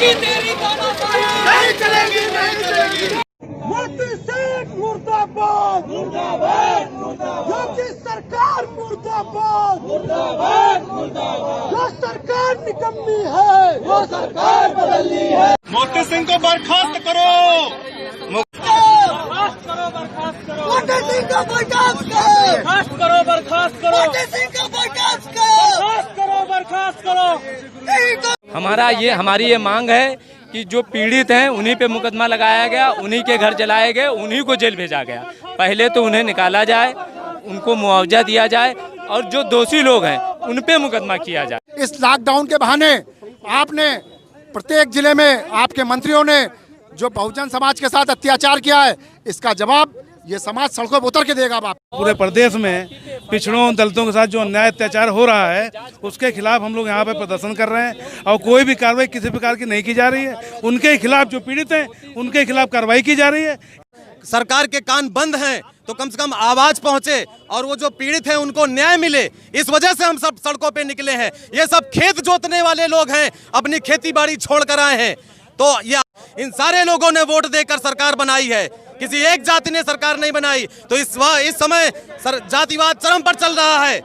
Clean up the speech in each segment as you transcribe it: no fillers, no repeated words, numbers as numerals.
चलेगी तेरी तानाशाही, नहीं चलेगी, नहीं चलेगी। मोदी सेठ मुर्दाबाद, मुर्दाबाद मुर्दाबाद, योगी सरकार मुर्दाबाद, मुर्दाबाद मुर्दाबाद। जो सरकार निकम्मी है वो सरकार बदलनी है। मोती सिंह को बर्खास्त करो। बर्खास्त करो, बर्खास्त करो, मोदी सिंह को बर्खास्त करो, बर्खास्त करो, बर्खास्त करो, मोदी सिंह को बर्खास्त करो, बर्खास्त करो, बर्खास्त करो। नहीं तो हमारी ये मांग है कि जो पीड़ित हैं उन्हीं पे मुकदमा लगाया गया, उन्हीं के घर जलाए गए, उन्हीं को जेल भेजा गया। पहले तो उन्हें निकाला जाए, उनको मुआवजा दिया जाए और जो दोषी लोग हैं उन पे मुकदमा किया जाए। इस लॉकडाउन के बहाने आपने प्रत्येक जिले में आपके मंत्रियों ने जो बहुजन समाज के साथ अत्याचार किया है, इसका जवाब ये समाज सड़कों पर उतर के देगा। आप पूरे प्रदेश में पिछड़ों दलितों के साथ जो अन्याय अत्याचार हो रहा है उसके खिलाफ हम लोग यहाँ पे प्रदर्शन कर रहे हैं और कोई भी कार्रवाई किसी प्रकार की नहीं की जा रही है। उनके खिलाफ जो पीड़ित हैं उनके खिलाफ कार्रवाई की जा रही है। सरकार के कान बंद हैं तो कम से कम आवाज पहुंचे और वो जो पीड़ित हैं उनको न्याय मिले। इस वजह से हम सब सड़कों पे निकले हैं। ये सब खेत जोतने वाले लोग हैं, अपनी खेती बाड़ी छोड़ कर आए हैं। तो ये इन सारे लोगों ने वोट देकर सरकार बनाई है, किसी एक जाति ने सरकार नहीं बनाई। तो इस समय जातिवाद चरम पर चल रहा है।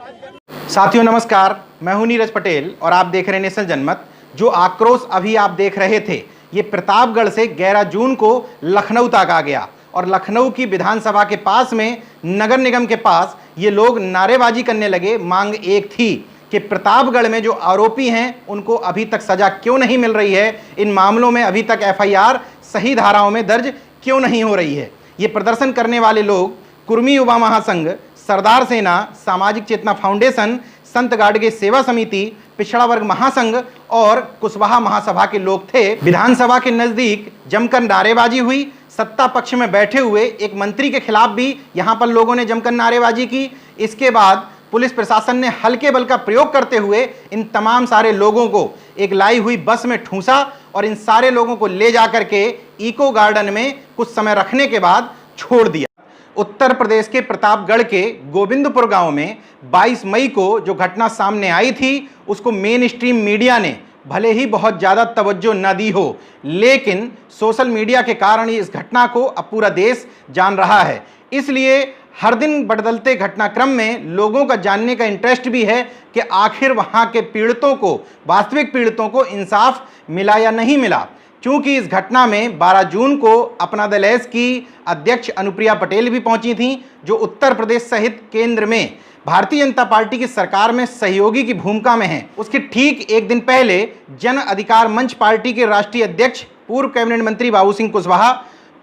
साथियों नमस्कार, मैं हूं नीरज पटेल और आप देख रहे हैं नेशनल जनमत। जो आक्रोश अभी आप देख रहे थे ये प्रतापगढ़ से 11 जून को लखनऊ तक आ गया और लखनऊ की विधानसभा के पास में नगर निगम के पास ये लोग नारेबाजी करने लगे। मांग एक थी कि प्रतापगढ़ में जो आरोपी हैं उनको अभी तक सजा क्यों नहीं मिल रही है, इन मामलों में अभी तक एफआईआर सही धाराओं में दर्ज क्यों नहीं हो रही है। ये प्रदर्शन करने वाले लोग कुर्मी युवा महासंघ, सरदार सेना, सामाजिक चेतना फाउंडेशन, संत गाडगे सेवा समिति, पिछड़ा वर्ग महासंघ और कुशवाहा महासभा के लोग थे। विधानसभा के नजदीक जमकर नारेबाजी हुई। सत्ता पक्ष में बैठे हुए एक मंत्री के खिलाफ भी यहां पर लोगों ने जमकर नारेबाजी की। इसके बाद पुलिस प्रशासन ने हल्के बल का प्रयोग करते हुए इन तमाम सारे लोगों को एक लाई हुई बस में ठूंसा और इन सारे लोगों को ले जाकर के इको गार्डन में कुछ समय रखने के बाद छोड़ दिया। उत्तर प्रदेश के प्रतापगढ़ के गोविंदपुर गांव में 22 मई को जो घटना सामने आई थी उसको मेन स्ट्रीम मीडिया ने भले ही बहुत ज़्यादा तवज्जो न दी हो, लेकिन सोशल मीडिया के कारण ही इस घटना को अब पूरा देश जान रहा है। इसलिए हर दिन बदलते घटनाक्रम में लोगों का जानने का इंटरेस्ट भी है कि आखिर वहाँ के पीड़ितों को, वास्तविक पीड़ितों को इंसाफ मिला या नहीं मिला। चूंकि इस घटना में 12 जून को अपना दल एस की अध्यक्ष अनुप्रिया पटेल भी पहुंची थीं, जो उत्तर प्रदेश सहित केंद्र में भारतीय जनता पार्टी की सरकार में सहयोगी की भूमिका में हैं। उसके ठीक एक दिन पहले जन अधिकार मंच पार्टी के राष्ट्रीय अध्यक्ष पूर्व कैबिनेट मंत्री बाबू सिंह कुशवाहा,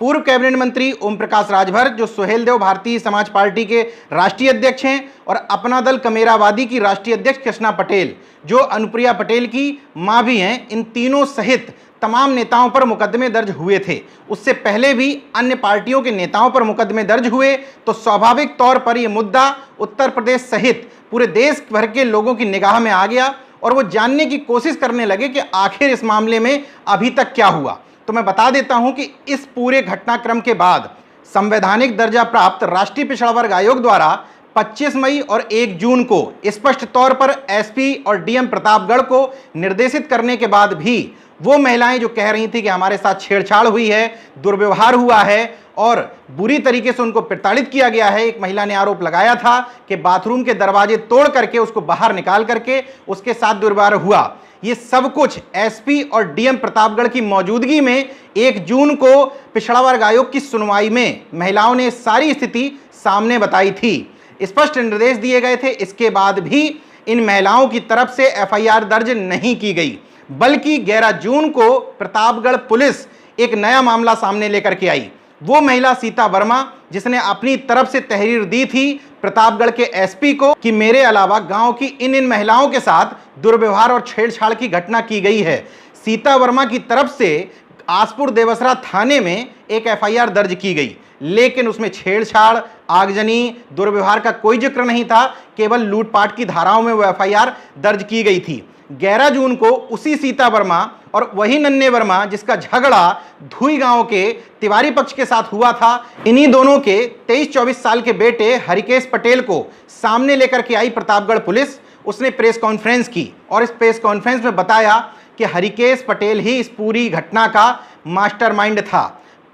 पूर्व कैबिनेट मंत्री ओम प्रकाश राजभर जो सुहेलदेव भारतीय समाज पार्टी के राष्ट्रीय अध्यक्ष हैं, और अपना दल कमेरावादी की राष्ट्रीय अध्यक्ष कृष्णा पटेल जो अनुप्रिया पटेल की मां भी हैं, इन तीनों सहित तमाम नेताओं पर मुकदमे दर्ज हुए थे। उससे पहले भी अन्य पार्टियों के नेताओं पर मुकदमे दर्ज हुए। तो स्वाभाविक तौर पर यह मुद्दा उत्तर प्रदेश सहित पूरे देश भर के लोगों की निगाह में आ गया और वो जानने की कोशिश करने लगे कि आखिर इस मामले में अभी तक क्या हुआ। तो मैं बता देता हूं कि इस पूरे घटनाक्रम के बाद संवैधानिक दर्जा प्राप्त राष्ट्रीय पिछड़ा वर्ग आयोग द्वारा 25 मई और 1 जून को स्पष्ट तौर पर एसपी और डीएम प्रतापगढ़ को निर्देशित करने के बाद भी वो महिलाएं जो कह रही थी कि हमारे साथ छेड़छाड़ हुई है, दुर्व्यवहार हुआ है और बुरी तरीके से उनको प्रताड़ित किया गया है। एक महिला ने आरोप लगाया था कि बाथरूम के दरवाजे तोड़ करके उसको बाहर निकाल करके उसके साथ दुर्व्यवहार हुआ। ये सब कुछ एसपी और डीएम प्रतापगढ़ की मौजूदगी में 1 जून को पिछड़ा वर्ग आयोग की सुनवाई में महिलाओं ने सारी स्थिति सामने बताई थी। स्पष्ट निर्देश दिए गए थे। इसके बाद भी इन महिलाओं की तरफ से एफआईआर दर्ज नहीं की गई, बल्कि 11 जून को प्रतापगढ़ पुलिस एक नया मामला सामने लेकर के आई। वो महिला सीता वर्मा जिसने अपनी तरफ से तहरीर दी थी प्रतापगढ़ के एसपी को कि मेरे अलावा गांव की इन महिलाओं के साथ दुर्व्यवहार और छेड़छाड़ की घटना की गई है। सीता वर्मा की तरफ से आसपुर देवसरा थाने में एक एफआईआर दर्ज की गई, लेकिन उसमें छेड़छाड़, आगजनी, दुर्व्यवहार का कोई जिक्र नहीं था। केवल लूटपाट की धाराओं में वो एफआईआर दर्ज की गई थी। 11 जून को उसी सीता वर्मा और वही नन्हे वर्मा जिसका झगड़ा धुई गांव के तिवारी पक्ष के साथ हुआ था, इन्हीं दोनों के 23-24 साल के बेटे हरिकेश पटेल को सामने लेकर के आई प्रतापगढ़ पुलिस। उसने प्रेस कॉन्फ्रेंस की और इस प्रेस कॉन्फ्रेंस में बताया कि हरिकेश पटेल ही इस पूरी घटना का मास्टरमाइंड था।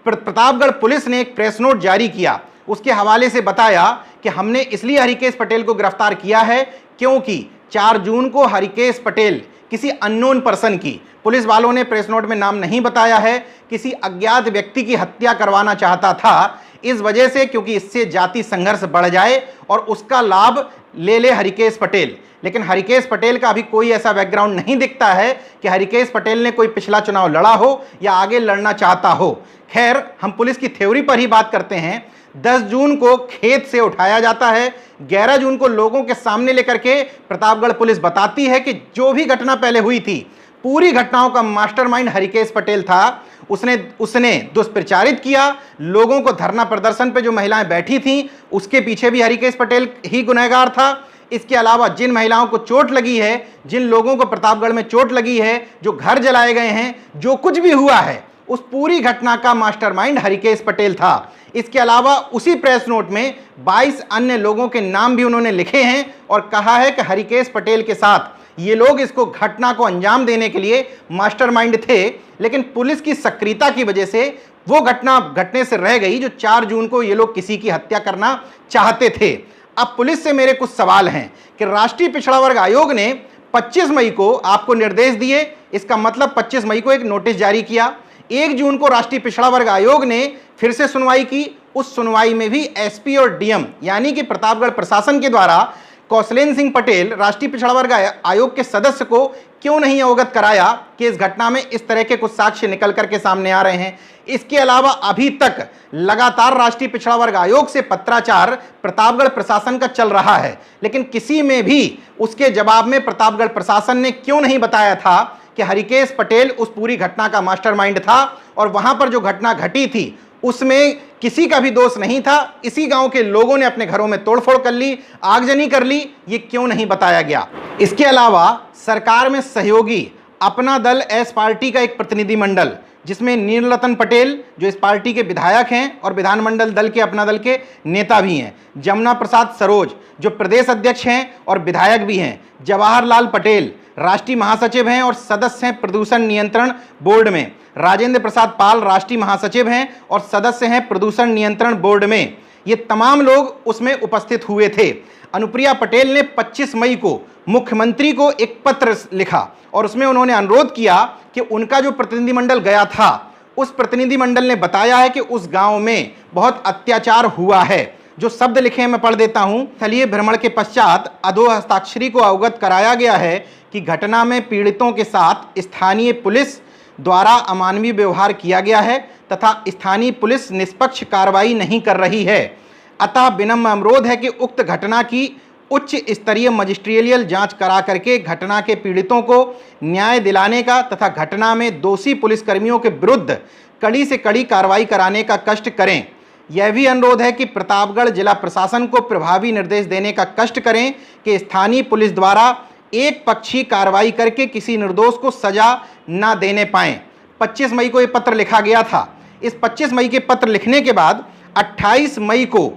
प्रतापगढ़ पुलिस ने एक प्रेस नोट जारी किया, उसके हवाले से बताया कि हमने इसलिए हरिकेश पटेल को गिरफ्तार किया है क्योंकि 4 जून को हरिकेश पटेल किसी अननोन पर्सन की, पुलिस वालों ने प्रेस नोट में नाम नहीं बताया है, किसी अज्ञात व्यक्ति की हत्या करवाना चाहता था। इस वजह से क्योंकि इससे जाति संघर्ष बढ़ जाए और उसका लाभ ले हरिकेश पटेल। लेकिन हरिकेश पटेल का अभी कोई ऐसा बैकग्राउंड नहीं दिखता है कि हरिकेश पटेल ने कोई पिछला चुनाव लड़ा हो या आगे लड़ना चाहता हो। खैर, हम पुलिस की थ्योरी पर ही बात करते हैं। 10 जून को खेत से उठाया जाता है, 11 जून को लोगों के सामने लेकर के प्रतापगढ़ पुलिस बताती है कि जो भी घटना पहले हुई थी, पूरी घटनाओं का मास्टरमाइंड हरिकेश पटेल था। उसने दुष्प्रचारित किया, लोगों को धरना प्रदर्शन पे जो महिलाएं बैठी थीं उसके पीछे भी हरिकेश पटेल ही गुनहगार था। इसके अलावा जिन महिलाओं को चोट लगी है, जिन लोगों को प्रतापगढ़ में चोट लगी है, जो घर जलाए गए हैं, जो कुछ भी हुआ है, उस पूरी घटना का मास्टरमाइंड हरिकेश पटेल था। इसके अलावा उसी प्रेस नोट में 22 अन्य लोगों के नाम भी उन्होंने लिखे हैं और कहा है कि हरिकेश पटेल के साथ ये लोग इसको घटना को अंजाम देने के लिए मास्टरमाइंड थे। लेकिन पुलिस की सक्रियता की वजह से वो घटना घटने से रह गई जो 4 जून को ये लोग किसी की हत्या करना चाहते थे। अब पुलिस से मेरे कुछ सवाल हैं कि राष्ट्रीय पिछड़ा वर्ग आयोग ने 25 मई को आपको निर्देश दिए, इसका मतलब 25 मई को एक नोटिस जारी किया। 1 जून को राष्ट्रीय पिछड़ा वर्ग आयोग ने फिर से सुनवाई की। उस सुनवाई में भी एसपी और डीएम यानी कि प्रतापगढ़ प्रशासन के द्वारा कौशलेंद्र सिंह पटेल राष्ट्रीय पिछड़ा वर्ग आयोग के सदस्य को क्यों नहीं अवगत कराया कि इस घटना में इस तरह के कुछ साक्ष्य निकल करके सामने आ रहे हैं। इसके अलावा अभी तक लगातार राष्ट्रीय पिछड़ा वर्ग आयोग से पत्राचार प्रतापगढ़ प्रशासन का चल रहा है, लेकिन किसी में भी उसके जवाब में प्रतापगढ़ प्रशासन ने क्यों नहीं बताया था कि हरिकेश पटेल उस पूरी घटना का मास्टरमाइंड था और वहां पर जो घटना घटी थी उसमें किसी का भी दोष नहीं था। इसी गांव के लोगों ने अपने घरों में तोड़फोड़ कर ली, आगजनी कर ली, ये क्यों नहीं बताया गया। इसके अलावा सरकार में सहयोगी अपना दल एस पार्टी का एक प्रतिनिधिमंडल जिसमें नीलरतन पटेल जो इस पार्टी के विधायक हैं और विधानमंडल दल के अपना दल के नेता भी हैं, जमुना प्रसाद सरोज जो प्रदेश अध्यक्ष हैं और विधायक भी हैं, जवाहरलाल पटेल राष्ट्रीय महासचिव हैं और सदस्य हैं प्रदूषण नियंत्रण बोर्ड में, राजेंद्र प्रसाद पाल राष्ट्रीय महासचिव हैं और सदस्य हैं प्रदूषण नियंत्रण बोर्ड में। ये तमाम लोग उसमें उपस्थित हुए थे। अनुप्रिया पटेल ने 25 मई को मुख्यमंत्री को एक पत्र लिखा और उसमें उन्होंने अनुरोध किया कि उनका जो प्रतिनिधिमंडल गया था उस प्रतिनिधिमंडल ने बताया है कि उस गांव में बहुत अत्याचार हुआ है। जो शब्द लिखे हैं मैं पढ़ देता हूं। स्थलीय भ्रमण के पश्चात अधो हस्ताक्षरी को अवगत कराया गया है कि घटना में पीड़ितों के साथ स्थानीय पुलिस द्वारा अमानवीय व्यवहार किया गया है तथा स्थानीय पुलिस निष्पक्ष कार्रवाई नहीं कर रही है। अतः विनम्र अनुरोध है कि उक्त घटना की उच्च स्तरीय मजिस्ट्रियल जांच करा करके घटना के पीड़ितों को न्याय दिलाने का तथा घटना में दोषी पुलिसकर्मियों के विरुद्ध कड़ी से कड़ी कार्रवाई कराने का कष्ट करें। यह भी अनुरोध है कि प्रतापगढ़ जिला प्रशासन को प्रभावी निर्देश देने का कष्ट करें कि स्थानीय पुलिस द्वारा एक पक्षी कार्रवाई करके किसी निर्दोष को सजा न देने पाएं। 25 मई को यह पत्र लिखा गया था। इस 25 मई के पत्र लिखने के बाद 28 मई को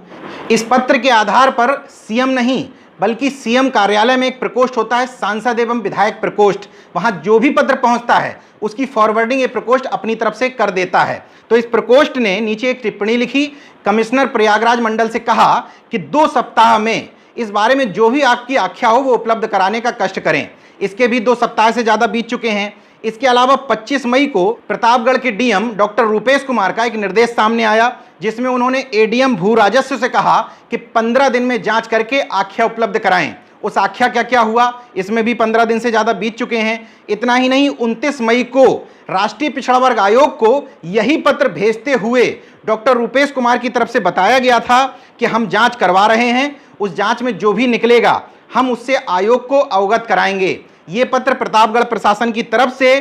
इस पत्र के आधार पर सीएम नहीं बल्कि सीएम कार्यालय में एक प्रकोष्ठ होता है, सांसद एवं विधायक प्रकोष्ठ। वहां जो भी पत्र पहुंचता है उसकी फॉरवर्डिंग ये प्रकोष्ठ अपनी तरफ से कर देता है। तो इस प्रकोष्ठ ने नीचे एक टिप्पणी लिखी, कमिश्नर प्रयागराज मंडल से कहा कि 2 सप्ताह में इस बारे में जो भी आपकी आख्या हो वो उपलब्ध कराने का कष्ट करें। इसके भी 2 सप्ताह से ज़्यादा बीत चुके हैं। इसके अलावा 25 मई को प्रतापगढ़ के डीएम डॉक्टर रूपेश कुमार का एक निर्देश सामने आया जिसमें उन्होंने एडीएम भू राजस्व से कहा कि 15 दिन में जांच करके आख्या उपलब्ध कराएं। उस आख्या क्या क्या हुआ इसमें भी 15 दिन से ज़्यादा बीत चुके हैं। इतना ही नहीं, 29 मई को राष्ट्रीय पिछड़ा वर्ग आयोग को यही पत्र भेजते हुए डॉक्टर रूपेश कुमार की तरफ से बताया गया था कि हम जांच करवा रहे हैं, उस जांच में जो भी निकलेगा हम उससे आयोग को अवगत कराएंगे। ये पत्र प्रतापगढ़ प्रशासन की तरफ से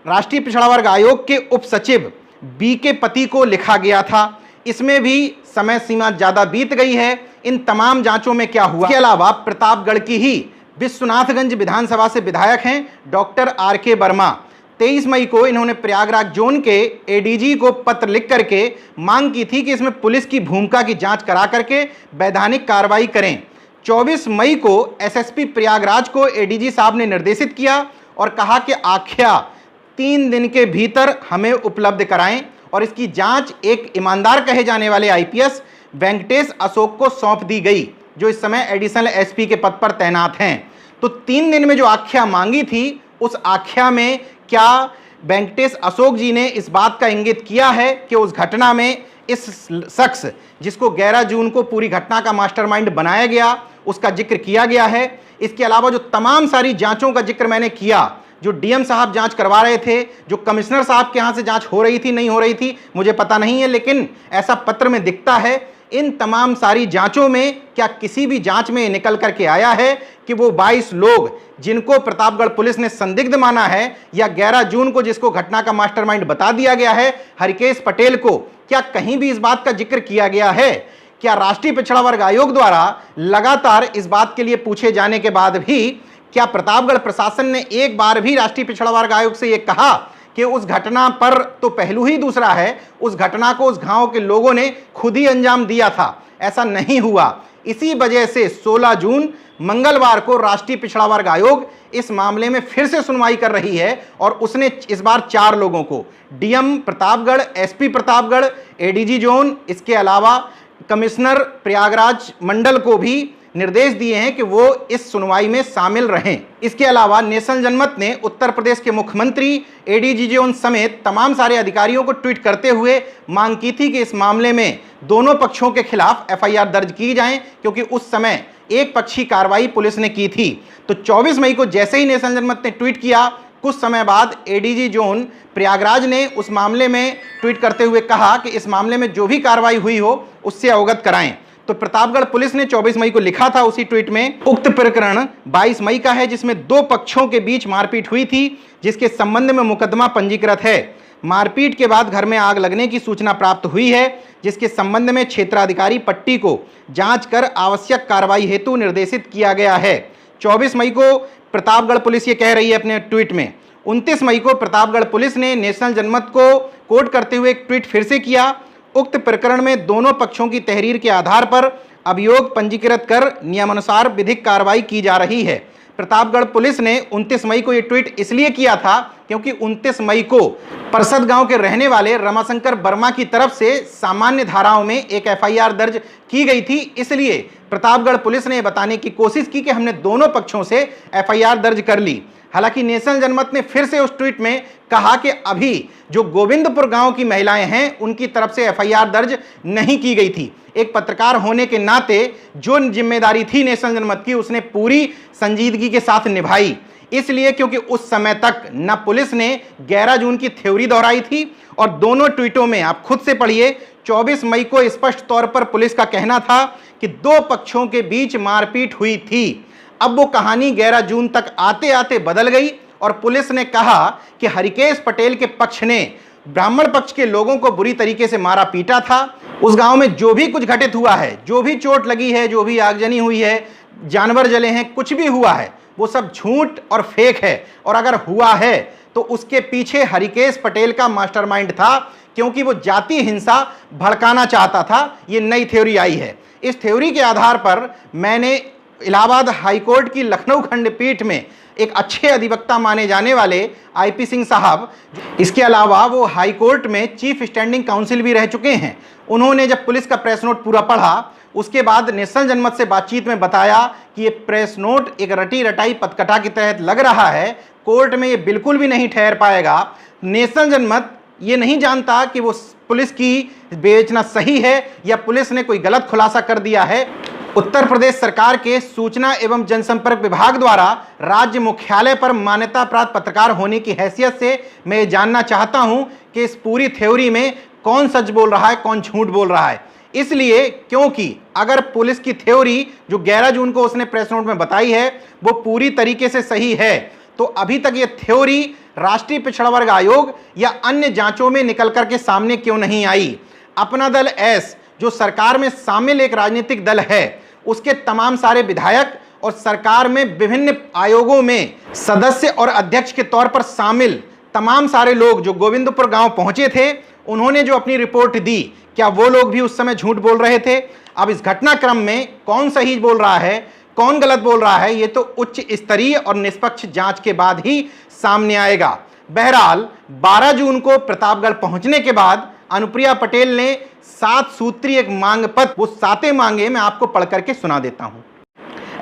राष्ट्रीय पिछड़ा वर्ग आयोग के उप सचिव बी के पति को लिखा गया था। इसमें भी समय सीमा ज्यादा बीत गई है। इन तमाम जांचों में क्या हुआ। इसके अलावा प्रतापगढ़ की ही विश्वनाथगंज विधानसभा से विधायक हैं डॉक्टर आर.के. वर्मा। 23 मई को इन्होंने प्रयागराज जोन के एडीजी को पत्र लिख करके मांग की थी कि इसमें पुलिस की भूमिका की जांच करा करके वैधानिक कार्रवाई करें। 24 मई को एसएसपी प्रयागराज को एडीजी साहब ने निर्देशित किया और कहा कि आख्या 3 दिन के भीतर हमें उपलब्ध कराएं और इसकी जांच एक ईमानदार कहे जाने वाले आईपीएस वेंकटेश अशोक को सौंप दी गई, जो इस समय एडिशनल एसपी के पद पर तैनात हैं। तो 3 दिन में जो आख्या मांगी थी, उस आख्या में क्या वेंकटेश अशोक जी ने इस बात का इंगित किया है कि उस घटना में इस शख्स जिसको 11 जून को पूरी घटना का मास्टरमाइंड बनाया गया, उसका जिक्र किया गया है। इसके अलावा जो तमाम सारी जांचों का जिक्र मैंने किया, जो डीएम साहब जांच करवा रहे थे, जो कमिश्नर साहब के यहाँ से जांच हो रही थी नहीं हो रही थी मुझे पता नहीं है, लेकिन ऐसा पत्र में दिखता है। इन तमाम सारी जांचों में क्या किसी भी जांच में निकल करके आया है कि वो 22 लोग जिनको प्रतापगढ़ पुलिस ने संदिग्ध माना है, या 11 जून को जिसको घटना का मास्टरमाइंड बता दिया गया है हरिकेश पटेल को, क्या कहीं भी इस बात का जिक्र किया गया है? क्या राष्ट्रीय पिछड़ा वर्ग आयोग द्वारा लगातार इस बात के लिए पूछे जाने के बाद भी क्या प्रतापगढ़ प्रशासन ने एक बार भी राष्ट्रीय पिछड़ा वर्ग आयोग से यह कहा कि उस घटना पर तो पहलू ही दूसरा है, उस घटना को उस गांव के लोगों ने खुद ही अंजाम दिया था? ऐसा नहीं हुआ। इसी वजह से 16 जून मंगलवार को राष्ट्रीय पिछड़ा वर्ग आयोग इस मामले में फिर से सुनवाई कर रही है और उसने इस बार 4 लोगों को, DM Pratapgarh, SP Pratapgarh, ADG zone, इसके अलावा कमिश्नर प्रयागराज मंडल को भी निर्देश दिए हैं कि वो इस सुनवाई में शामिल रहें। इसके अलावा नेशनल जनमत ने उत्तर प्रदेश के मुख्यमंत्री, एडीजी जोन समेत तमाम सारे अधिकारियों को ट्वीट करते हुए मांग की थी कि इस मामले में दोनों पक्षों के खिलाफ एफआईआर दर्ज की जाए, क्योंकि उस समय एक पक्षी कार्रवाई पुलिस ने की थी। तो 24 मई को जैसे ही नेशनल जनमत ने ट्वीट किया, कुछ समय बाद एडीजी जोन प्रयागराज ने उस मामले में ट्वीट करते हुए कहा कि इस मामले में जो भी कार्रवाई हुई हो उससे अवगत कराएं। तो प्रतापगढ़ पुलिस ने 24 मई को लिखा था उसी ट्वीट में, उक्त प्रकरण 22 मई का है जिसमें 2 पक्षों के बीच मारपीट हुई थी, जिसके संबंध में मुकदमा पंजीकृत है। मारपीट के बाद घर में आग लगने की सूचना प्राप्त हुई है, जिसके संबंध में क्षेत्राधिकारी पट्टी को जांच कर आवश्यक कार्रवाई हेतु निर्देशित किया गया है। 24 मई को प्रतापगढ़ पुलिस ये कह रही है अपने ट्वीट में। 29 मई को प्रतापगढ़ पुलिस ने नेशनल जनमत को कोट करते हुए एक ट्वीट फिर से किया। उक्त प्रकरण में दोनों पक्षों की तहरीर के आधार पर अभियोग पंजीकृत कर नियमानुसार विधिक कार्रवाई की जा रही है। प्रतापगढ़ पुलिस ने 29 मई को यह ट्वीट इसलिए किया था क्योंकि 29 मई को परसद गांव के रहने वाले रमाशंकर वर्मा की तरफ से सामान्य धाराओं में एक एफआईआर दर्ज की गई थी। इसलिए प्रतापगढ़ पुलिस ने बताने की कोशिश की कि हमने दोनों पक्षों से एफआईआर दर्ज कर ली। हालांकि नेशनल जनमत ने फिर से उस ट्वीट में कहा कि अभी जो गोविंदपुर गांव की महिलाएं हैं उनकी तरफ से एफआईआर दर्ज नहीं की गई थी। एक पत्रकार होने के नाते जो जिम्मेदारी थी नेशनल जनमत की, उसने पूरी संजीदगी के साथ निभाई। इसलिए क्योंकि उस समय तक न पुलिस ने 11 जून की थ्योरी दोहराई थी, और दोनों ट्वीटों में आप खुद से पढ़िए, 24 मई को स्पष्ट तौर पर पुलिस का कहना था कि 2 पक्षों के बीच मारपीट हुई थी। अब वो कहानी 11 जून तक आते आते बदल गई और पुलिस ने कहा कि हरिकेश पटेल के पक्ष ने ब्राह्मण पक्ष के लोगों को बुरी तरीके से मारा पीटा था। उस गांव में जो भी कुछ घटित हुआ है, जो भी चोट लगी है, जो भी आगजनी हुई है, जानवर जले हैं, कुछ भी हुआ है, वो सब झूठ और फेक है। और अगर हुआ है तो उसके पीछे हरिकेश पटेल का मास्टरमाइंड था, क्योंकि वो जाति हिंसा भड़काना चाहता था। ये नई थ्योरी आई है। इस थ्योरी के आधार पर मैंने इलाहाबाद हाईकोर्ट की लखनऊ खंडपीठ में एक अच्छे अधिवक्ता माने जाने वाले आईपी सिंह साहब, इसके अलावा वो हाईकोर्ट में चीफ स्टैंडिंग काउंसिल भी रह चुके हैं, उन्होंने जब पुलिस का प्रेस नोट पूरा पढ़ा, उसके बाद नेशनल जनमत से बातचीत में बताया कि ये प्रेस नोट एक रटी रटाई पटकथा के तहत लग रहा है, कोर्ट में ये बिल्कुल भी नहीं ठहर पाएगा। नेशनल जनमत ये नहीं जानता कि वो पुलिस की बेचना सही है या पुलिस ने कोई गलत खुलासा कर दिया है। उत्तर प्रदेश सरकार के सूचना एवं जनसंपर्क विभाग द्वारा राज्य मुख्यालय पर मान्यता प्राप्त पत्रकार होने की हैसियत से मैं ये जानना चाहता हूं कि इस पूरी थ्योरी में कौन सच बोल रहा है, कौन झूठ बोल रहा है। इसलिए क्योंकि अगर पुलिस की थ्योरी जो 11 जून को उसने प्रेस नोट में बताई है वो पूरी तरीके से सही है, तो अभी तक ये थ्योरी राष्ट्रीय पिछड़ा वर्ग आयोग या अन्य जांचों में निकल करके सामने क्यों नहीं आई। अपना दल एस जो सरकार में शामिल एक राजनीतिक दल है, उसके तमाम सारे विधायक और सरकार में विभिन्न आयोगों में सदस्य और अध्यक्ष के तौर पर शामिल तमाम सारे लोग जो गोविंदपुर गांव पहुंचे थे, उन्होंने जो अपनी रिपोर्ट दी, क्या वो लोग भी उस समय झूठ बोल रहे थे? अब इस घटनाक्रम में कौन सही बोल रहा है, कौन गलत बोल रहा है ये तो उच्च स्तरीय और निष्पक्ष जांच के बाद ही सामने आएगा। बहरहाल 12 जून को प्रतापगढ़ पहुंचने के बाद अनुप्रिया पटेल ने 7 सूत्रीय एक मांग पत्र, वो 7 मांगे मैं आपको पढ़ करके सुना देता हूं।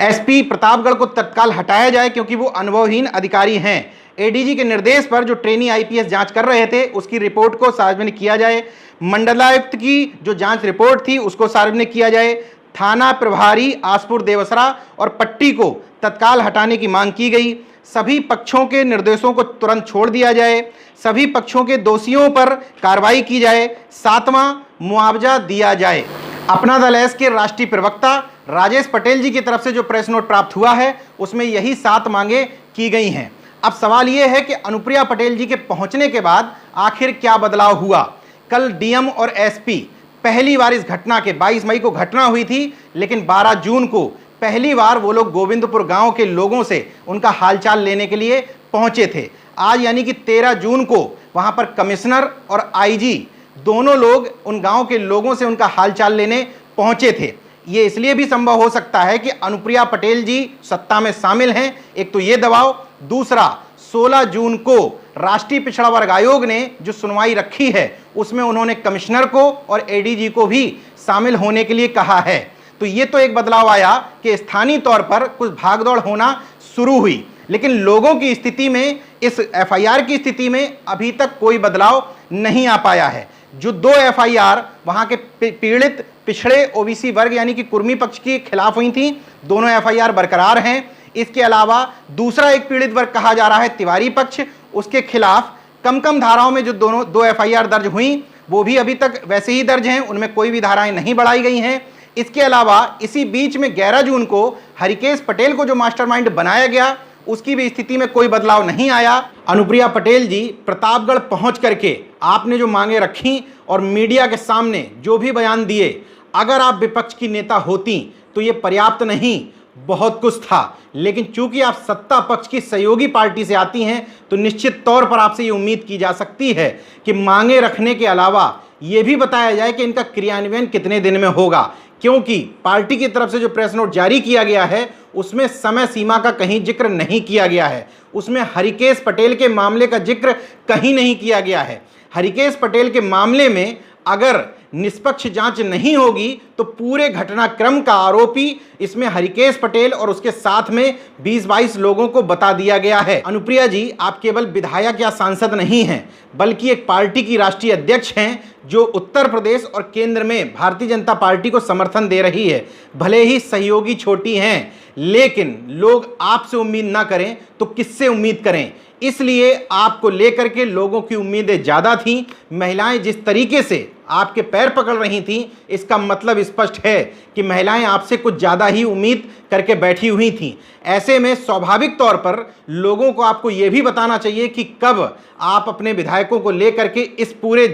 एसपी प्रतापगढ़ को तत्काल हटाया जाए क्योंकि वो अनुभवहीन अधिकारी हैं। एडीजी के निर्देश पर जो ट्रेनी आईपीएस जांच कर रहे थे उसकी रिपोर्ट को सार्वजनिक किया जाए। मंडलायुक्त की जो जांच रिपोर्ट थी उसको सार्वजनिक किया जाए। थाना प्रभारी आसपुर देवसरा और पट्टी को तत्काल हटाने की मांग की गई। सभी पक्षों के निर्देशों को तुरंत छोड़ दिया जाए। सभी पक्षों के दोषियों पर कार्रवाई की जाए। 7वां, मुआवजा दिया जाए। अपना दल एस के राष्ट्रीय प्रवक्ता राजेश पटेल जी की तरफ से जो प्रेस नोट प्राप्त हुआ है उसमें यही 7 मांगे की गई हैं। अब सवाल यह है कि अनुप्रिया पटेल जी के पहुंचने के बाद आखिर क्या बदलाव हुआ। कल डीएम और एसपी पहली बार इस घटना के 22 मई को घटना हुई थी, लेकिन 12 जून को पहली बार वो लोग गोविंदपुर गांव के लोगों से उनका हालचाल लेने के लिए पहुंचे थे। आज यानी कि 13 जून को वहां पर कमिश्नर और आईजी दोनों लोग उन गांव के लोगों से उनका हालचाल लेने पहुंचे थे। ये इसलिए भी संभव हो सकता है कि अनुप्रिया पटेल जी सत्ता में शामिल हैं, एक तो ये दबाव, दूसरा 16 जून को राष्ट्रीय पिछड़ा वर्ग आयोग ने जो सुनवाई रखी है उसमें उन्होंने कमिश्नर को और एडीजी को भी शामिल होने के लिए कहा है। तो ये तो एक बदलाव आया कि स्थानीय तौर पर कुछ भागदौड़ होना शुरू हुई, लेकिन लोगों की स्थिति में, इस एफआईआर की स्थिति में अभी तक कोई बदलाव नहीं आ पाया है। जो 2 एफआईआर वहां के पीड़ित पिछड़े ओबीसी वर्ग यानी कि कुर्मी पक्ष के खिलाफ हुई थी, दोनों एफआईआर बरकरार हैं। इसके अलावा दूसरा एक पीड़ित वर्ग कहा जा रहा है तिवारी पक्ष, उसके खिलाफ कम धाराओं में जो 2 एफआईआर दर्ज हुई वो भी अभी तक वैसे ही दर्ज हैं, उनमें कोई भी धाराएं नहीं बढ़ाई गई हैं। इसके अलावा इसी बीच में 11 जून को हरिकेश पटेल को जो मास्टरमाइंड बनाया गया उसकी भी स्थिति में कोई बदलाव नहीं आया। अनुप्रिया पटेल जी प्रतापगढ़ पहुंच करके आपने जो मांगे रखी और मीडिया के सामने जो भी बयान दिए, अगर आप विपक्ष की नेता होती तो ये पर्याप्त नहीं, बहुत कुछ था। लेकिन चूंकि आप सत्ता पक्ष की सहयोगी पार्टी से आती हैं तो निश्चित तौर पर आपसे ये उम्मीद की जा सकती है कि मांगे रखने के अलावा ये भी बताया जाए कि इनका क्रियान्वयन कितने दिन में होगा, क्योंकि पार्टी की तरफ से जो प्रेस नोट जारी किया गया है उसमें समय सीमा का कहीं जिक्र नहीं किया गया है। उसमें हरिकेश पटेल के मामले का जिक्र कहीं नहीं किया गया है। हरिकेश पटेल के मामले में अगर निष्पक्ष जांच नहीं होगी तो पूरे घटनाक्रम का आरोपी इसमें हरिकेश पटेल और उसके साथ में 20-22 लोगों को बता दिया गया है। अनुप्रिया जी, आप केवल विधायक या सांसद नहीं हैं, बल्कि एक पार्टी की राष्ट्रीय अध्यक्ष हैं जो उत्तर प्रदेश और केंद्र में भारतीय जनता पार्टी को समर्थन दे रही है। भले ही सहयोगी छोटी हैं, लेकिन लोग आपसे उम्मीद ना करें तो किससे उम्मीद करें। इसलिए आपको लेकर के लोगों की उम्मीदें ज़्यादा थीं। महिलाएं जिस तरीके से आपके पैर पकड़ रही थीं, इसका मतलब स्पष्ट है कि महिलाएं आपसे कुछ ज़्यादा ही उम्मीद करके बैठी हुई थीं। ऐसे में स्वाभाविक तौर पर लोगों को आपको ये भी बताना चाहिए कि कब आप अपने विधायकों को लेकर के इस पूरे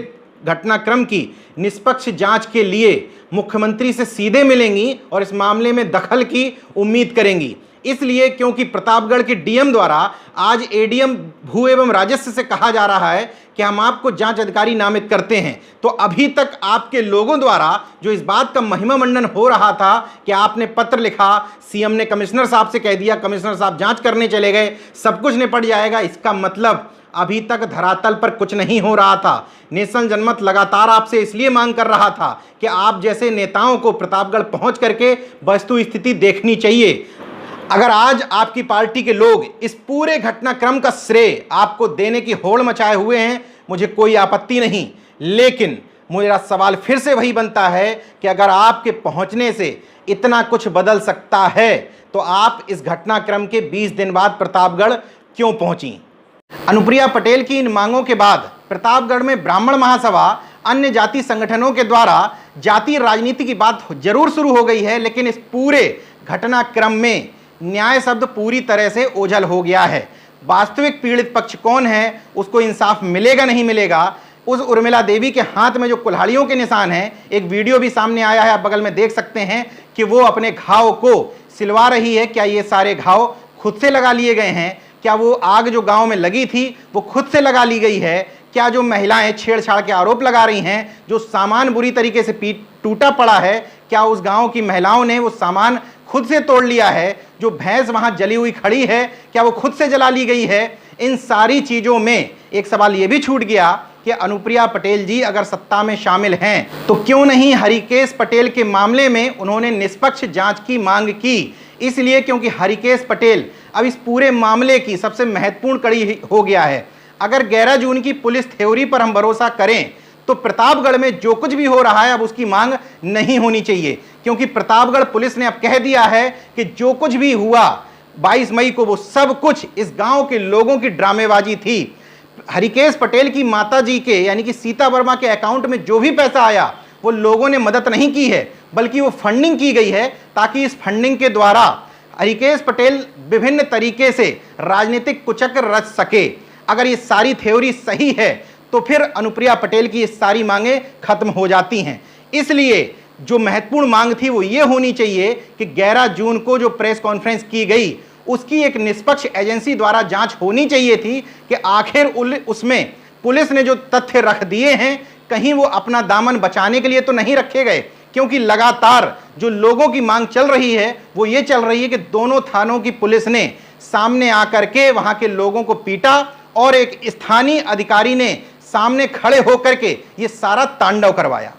घटनाक्रम की निष्पक्ष जांच के लिए मुख्यमंत्री से सीधे मिलेंगी और इस मामले में दखल की उम्मीद करेंगी। इसलिए क्योंकि प्रतापगढ़ के डीएम द्वारा आज एडीएम भू एवं राजस्व से कहा जा रहा है कि हम आपको जांच अधिकारी नामित करते हैं, तो अभी तक आपके लोगों द्वारा जो इस बात का महिमा मंडन हो रहा था कि आपने पत्र लिखा, सीएम ने कमिश्नर साहब से कह दिया, कमिश्नर साहब जांच करने चले गए, सब कुछ निपट जाएगा, इसका मतलब अभी तक धरातल पर कुछ नहीं हो रहा था। नेशनल जनमत लगातार आपसे इसलिए मांग कर रहा था कि आप जैसे नेताओं को प्रतापगढ़ पहुंच करके वस्तु स्थिति देखनी चाहिए। अगर आज आपकी पार्टी के लोग इस पूरे घटनाक्रम का श्रेय आपको देने की होड़ मचाए हुए हैं, मुझे कोई आपत्ति नहीं, लेकिन मेरा सवाल फिर से वही बनता है कि अगर आपके पहुंचने से इतना कुछ बदल सकता है तो आप इस घटनाक्रम के 20 दिन बाद प्रतापगढ़ क्यों पहुंची। अनुप्रिया पटेल की इन मांगों के बाद प्रतापगढ़ में ब्राह्मण महासभा, अन्य जाति संगठनों के द्वारा जातीय राजनीति की बात जरूर शुरू हो गई है, लेकिन इस पूरे घटनाक्रम में न्याय शब्द पूरी तरह से ओझल हो गया है। वास्तविक पीड़ित पक्ष कौन है, उसको इंसाफ मिलेगा नहीं मिलेगा। उस उर्मिला देवी के हाथ में जो कुल्हाड़ियों के निशान हैं, एक वीडियो भी सामने आया है, आप बगल में देख सकते हैं कि वो अपने घाव को सिलवा रही है। क्या ये सारे घाव खुद से लगा लिए गए हैं? क्या वो आग जो गांव में लगी थी वो खुद से लगा ली गई है? क्या जो महिलाएं छेड़छाड़ के आरोप लगा रही हैं, जो सामान बुरी तरीके से टूटा पड़ा है, क्या उस गांव की महिलाओं ने वो सामान खुद से तोड़ लिया है, जो भैंस वहां जली हुई खड़ी है क्या वो खुद से जला ली गई है? इन सारी चीजों में एक सवाल यह भी छूट गया कि अनुप्रिया पटेल जी अगर सत्ता में शामिल हैं तो क्यों नहीं हरिकेश पटेल के मामले में उन्होंने निष्पक्ष जांच की मांग की? इसलिए क्योंकि हरिकेश पटेल अब इस पूरे मामले की सबसे महत्वपूर्ण कड़ी हो गया है। अगर 11 जून की पुलिस थ्योरी पर हम भरोसा करें तो प्रतापगढ़ में जो कुछ भी हो रहा है अब उसकी मांग नहीं होनी चाहिए, क्योंकि प्रतापगढ़ पुलिस ने अब कह दिया है कि जो कुछ भी हुआ 22 मई को वो सब कुछ इस गांव के लोगों की ड्रामेबाजी थी। हरिकेश पटेल की माताजी के यानी कि सीता वर्मा के अकाउंट में जो भी पैसा आया वो लोगों ने मदद नहीं की है, बल्कि वो फंडिंग की गई है ताकि इस फंडिंग के द्वारा हरिकेश पटेल विभिन्न तरीके से राजनीतिक कुचक्र रच सके। अगर ये सारी थ्योरी सही है तो फिर अनुप्रिया पटेल की ये सारी मांगें खत्म हो जाती हैं। इसलिए जो महत्वपूर्ण मांग थी वो ये होनी चाहिए कि 11 जून को जो प्रेस कॉन्फ्रेंस की गई उसकी एक निष्पक्ष एजेंसी द्वारा जांच होनी चाहिए थी कि आखिर उसमें पुलिस ने जो तथ्य रख दिए हैं कहीं वो अपना दामन बचाने के लिए तो नहीं रखे गए, क्योंकि लगातार जो लोगों की मांग चल रही है वो ये चल रही है कि दोनों थानों की पुलिस ने सामने आकर के वहां के लोगों को पीटा और एक स्थानीय अधिकारी ने सामने खड़े होकर के ये सारा तांडव करवाया।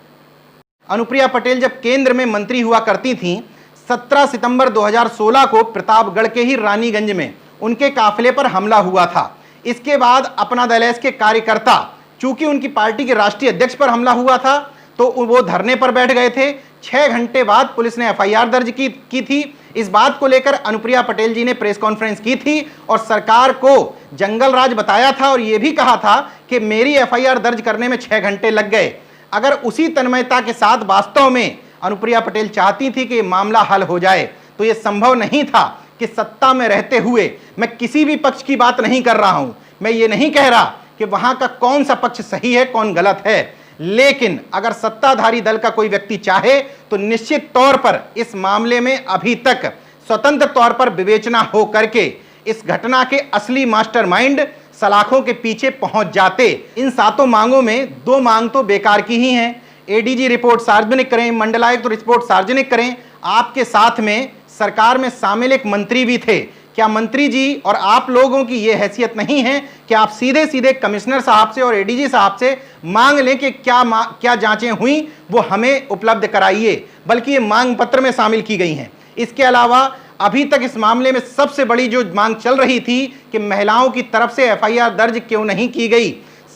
अनुप्रिया पटेल जब केंद्र में मंत्री हुआ करती थीं, 17 सितंबर 2016 को प्रतापगढ़ के ही रानीगंज में उनके काफिले पर हमला हुआ था। इसके बाद अपना दल के कार्यकर्ता, चूंकि उनकी पार्टी के राष्ट्रीय अध्यक्ष पर हमला हुआ था तो वो धरने पर बैठ गए थे। 6 घंटे बाद पुलिस ने FIR दर्ज की थी। इस बात को लेकर अनुप्रिया पटेल जी ने प्रेस कॉन्फ्रेंस की थी और सरकार को जंगल राज बताया था और यह भी कहा था कि मेरी FIR दर्ज करने में 6 घंटे लग गए। अगर उसी तन्मयता के साथ वास्तव में अनुप्रिया पटेल चाहती थी कि मामला हल हो जाए तो यह संभव नहीं था कि सत्ता में रहते हुए, मैं किसी भी पक्ष की बात नहीं कर रहा हूं, मैं ये नहीं कह रहा कि वहां का कौन सा पक्ष सही है कौन गलत है, लेकिन अगर सत्ताधारी दल का कोई व्यक्ति चाहे तो निश्चित तौर पर इस मामले में अभी तक स्वतंत्र तौर पर विवेचना हो करके इस घटना के असली मास्टरमाइंड सलाखों के पीछे पहुंच जाते। इन 7 मांगों में 2 मांग तो बेकार की ही हैं। ADG रिपोर्ट सार्वजनिक करें, मंडलायुक्त रिपोर्ट सार्वजनिक करें। आपके साथ में सरकार में शामिल एक मंत्री भी थे। क्या मंत्री जी और आप लोगों की यह हैसियत नहीं है कि आप सीधे सीधे कमिश्नर साहब से और ADG साहब से मांग लें कि क्या जांचें हुई वो हमें उपलब्ध कराइए, बल्कि ये मांग पत्र में शामिल की गई हैं। इसके अलावा अभी तक इस मामले में सबसे बड़ी जो मांग चल रही थी कि महिलाओं की तरफ से FIR दर्ज क्यों नहीं की गई,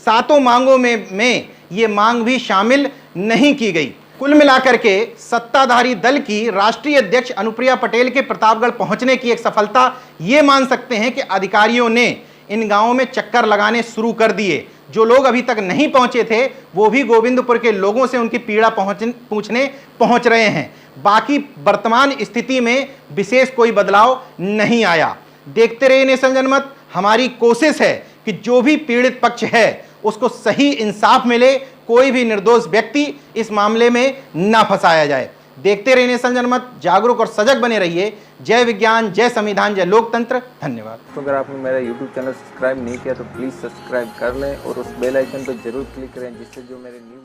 7 मांगों में ये मांग भी शामिल नहीं की गई। कुल मिलाकर के सत्ताधारी दल की राष्ट्रीय अध्यक्ष अनुप्रिया पटेल के प्रतापगढ़ पहुंचने की एक सफलता ये मान सकते हैं कि अधिकारियों ने इन गांवों में चक्कर लगाने शुरू कर दिए। जो लोग अभी तक नहीं पहुंचे थे वो भी गोविंदपुर के लोगों से उनकी पीड़ा पूछने पहुंच रहे हैं। बाकी वर्तमान स्थिति में विशेष कोई बदलाव नहीं आया। देखते रहिए नेशन जनमत। हमारी कोशिश है कि जो भी पीड़ित पक्ष है उसको सही इंसाफ मिले, कोई भी निर्दोष व्यक्ति इस मामले में ना फंसाया जाए। देखते रहिए नेशन जनमत, जागरूक और सजग बने रहिए। जय विज्ञान, जय संविधान, जय लोकतंत्र। धन्यवाद। तो अगर आपने मेरा YouTube चैनल सब्सक्राइब नहीं किया तो प्लीज़ सब्सक्राइब कर लें और उस बेल आइकन पर जरूर क्लिक करें, जिससे जो मेरे न्यू